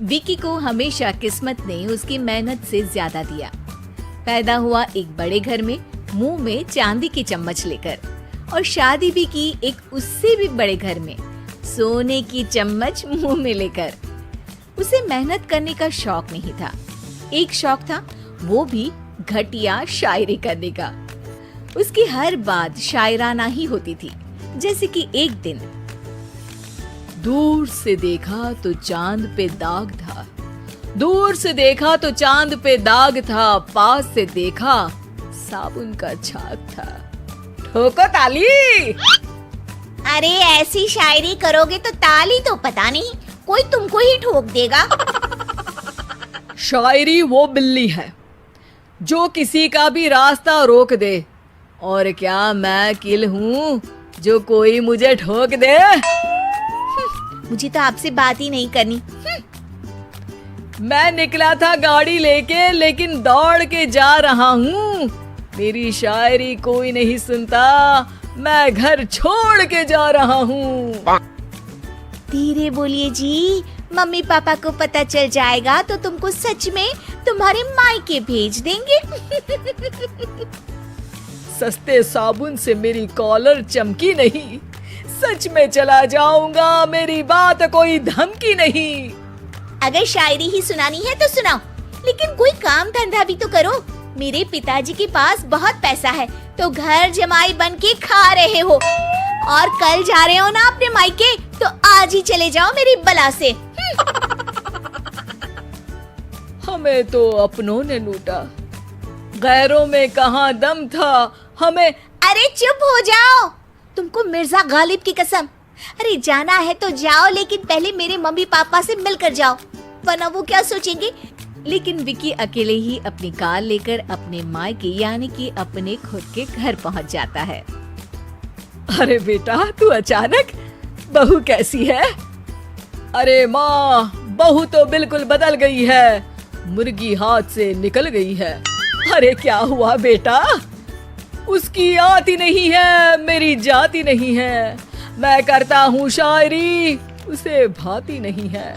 विकी को हमेशा किस्मत ने उसकी मेहनत से ज्यादा दिया। पैदा हुआ एक बड़े घर में, मुंह में चांदी की चम्मच लेकर, और शादी भी की एक उससे भी बड़े घर में, सोने की चम्मच मुंह में लेकर। उसे मेहनत करने का शौक नहीं था, एक शौक था, वो भी घटिया शायरी करने का। उसकी हर बात शायराना ही होती थी। जैसे कि एक दिन, दूर से देखा तो चांद पे दाग था, दूर से देखा तो चांद पे दाग था, पास से देखा साबुन का छाग था। ठोको ताली। अरे ऐसी शायरी करोगे तो ताली तो पता नहीं, कोई तुमको ही ठोक देगा। शायरी वो बिल्ली है जो किसी का भी रास्ता रोक दे, और क्या मैं किल हूँ जो कोई मुझे ठोक दे। मुझे तो आपसे बात ही नहीं करनी। मैं निकला था गाड़ी लेके, लेकिन दौड़ के जा रहा हूँ। मेरी शायरी कोई नहीं सुनता, मैं घर छोड़ के जा रहा हूँ। धीरे बोलिए जी, मम्मी पापा को पता चल जाएगा तो तुमको सच में तुम्हारे मायके भेज देंगे। सस्ते साबुन से मेरी कॉलर चमकी नहीं, सच में चला जाऊंगा, मेरी बात कोई धमकी नहीं। अगर शायरी ही सुनानी है तो सुनाओ, लेकिन कोई काम धंधा भी तो करो। मेरे पिताजी के पास बहुत पैसा है, तो घर जमाई बन के खा रहे हो, और कल जा रहे हो ना अपने मायके, तो आज ही चले जाओ मेरी बला से। हमें तो अपनों ने लूटा, गैरों में कहाँ दम था हमें। अरे चुप हो जाओ, तुमको मिर्जा गालिब की कसम। अरे जाना है तो जाओ, लेकिन पहले मेरे मम्मी पापा से मिलकर जाओ, वरना वो क्या सोचेंगे। लेकिन विकी अकेले ही अपनी कार लेकर अपने मायके यानी कि अपने खुद के घर पहुंच जाता है। अरे बेटा, तू अचानक, बहू कैसी है? अरे माँ, बहू तो बिल्कुल बदल गई है, मुर्गी हाथ से निकल गई है। अरे क्या हुआ बेटा? उसकी आती नहीं है, मेरी जाती नहीं है, मैं करता हूँ शायरी, उसे भाती नहीं है।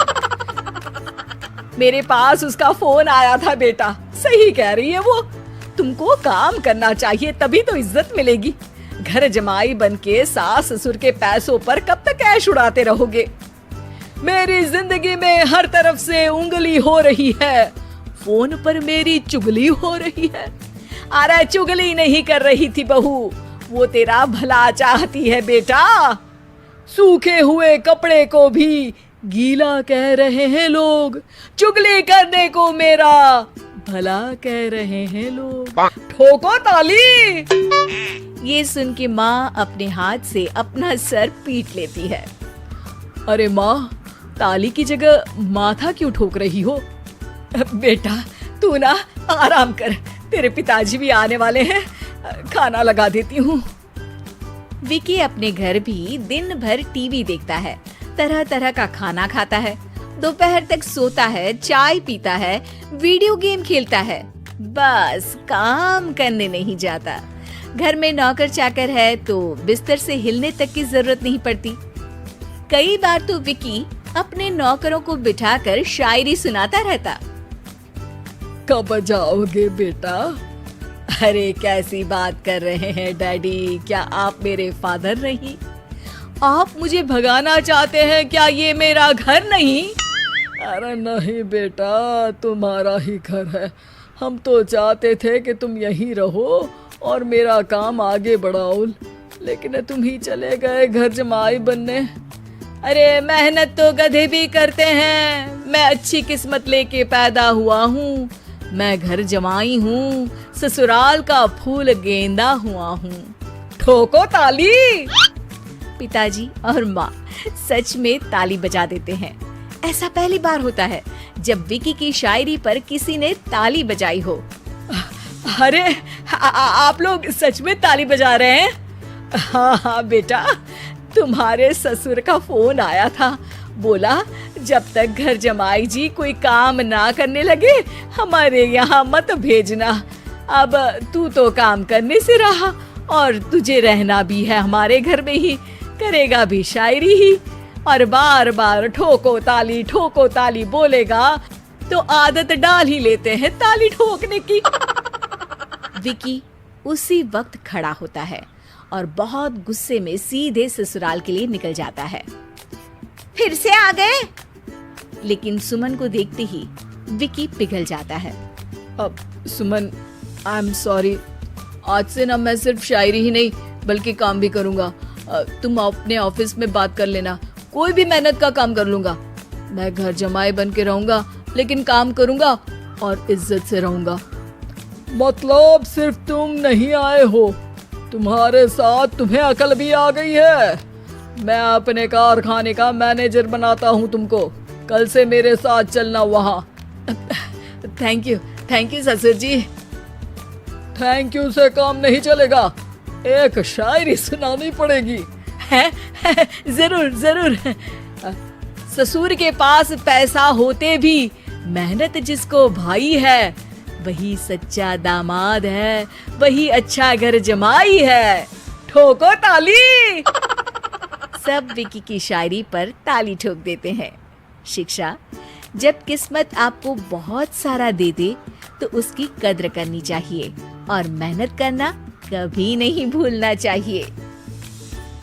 मेरे पास उसका फोन आया था बेटा, सही कह रही है वो, तुमको काम करना चाहिए तभी तो इज्जत मिलेगी। घर जमाई बनके सास ससुर के पैसों पर कब तक ऐश उड़ाते रहोगे? मेरी जिंदगी में हर तरफ से उंगली हो रही है, फोन पर मेरी चुगली हो रही है। अरे चुगली नहीं कर रही थी बहू, वो तेरा भला चाहती है बेटा। सूखे हुए कपड़े को भी गीला कह रहे हैं लोग, चुगली करने को मेरा भला कह रहे हैं लोग। ठोको ताली। ये सुन के माँ अपने हाथ से अपना सर पीट लेती है। अरे माँ, ताली की जगह माथा क्यों ठोक रही हो? बेटा तू ना आराम कर, तेरे पिताजी भी आने वाले हैं, खाना लगा देती हूँ। विकी अपने घर भी दिन भर टीवी देखता है, तरह तरह का खाना खाता है, दोपहर तक सोता है, चाय पीता है, वीडियो गेम खेलता है, बस काम करने नहीं जाता। घर में नौकर चाकर है तो बिस्तर से हिलने तक की जरूरत नहीं पड़ती। कई बार तो विकी अपने नौकरों को बिठाकर शायरी सुनाता रहता। कब जाओगे बेटा? अरे कैसी बात कर रहे हैं डैडी, क्या आप मेरे फादर नहीं? आप मुझे भगाना चाहते हैं क्या? ये मेरा घर नहीं। अरे नहीं बेटा, तुम्हारा ही घर है, हम तो चाहते थे कि तुम यहीं रहो और मेरा काम आगे बढ़ाओ, लेकिन तुम ही चले गए घर जमाई बनने। अरे मेहनत तो गधे भी करते हैं, मैं अच्छी किस्मत लेके पैदा हुआ हूँ, मैं घर जमाई हूँ, ससुराल का फूल गेंदा हुआ हूँ। ठोको ताली। पिताजी और माँ सच में ताली बजा देते हैं। ऐसा पहली बार होता है जब विकी की शायरी पर किसी ने ताली बजाई हो। अरे आप लोग सच में ताली बजा रहे हैं? हाँ बेटा, तुम्हारे ससुर का फोन आया था, बोला जब तक घर जमाई जी कोई काम ना करने लगे हमारे यहाँ मत भेजना। अब तू तो काम करने से रहा और तुझे रहना भी है हमारे घर में ही, करेगा भी शायरी ही, और बार बार ठोको ताली बोलेगा तो आदत डाल ही लेते हैं ताली ठोकने की। विकी उसी वक्त खड़ा होता है और बहुत गुस्से में सीधे ससुराल के लिए निकल जाता है। फिर से आ गए? लेकिन सुमन को देखते ही विकी पिघल जाता है। अब सुमन, आई एम सॉरी, आज से ना मैं सिर्फ शायरी ही नहीं बल्कि काम भी करूंगा। तुम अपने ऑफिस में बात कर लेना, कोई भी मेहनत का काम कर लूंगा। मैं घर जमाई बन के रहूंगा लेकिन काम करूंगा और इज्जत से रहूंगा। मतलब सिर्फ तुम नहीं आए हो, तुम्हारे साथ तुम्हें अकल भी आ गई है। मैं अपने कारखाने का मैनेजर बनाता हूँ तुमको, कल से मेरे साथ चलना वहाँ। थैंक यू ससुर जी। थैंक यू से काम नहीं चलेगा, एक शायरी सुनानी पड़ेगी। है? जरूर। ससुर के पास पैसा होते भी मेहनत जिसको भाई है, वही सच्चा दामाद है, वही अच्छा घर जमाई है। ठोको ताली। सब विकी की शायरी पर ताली ठोक देते हैं। शिक्षा, जब किस्मत आपको बहुत सारा दे दे तो उसकी कद्र करनी चाहिए और मेहनत करना कभी नहीं भूलना चाहिए।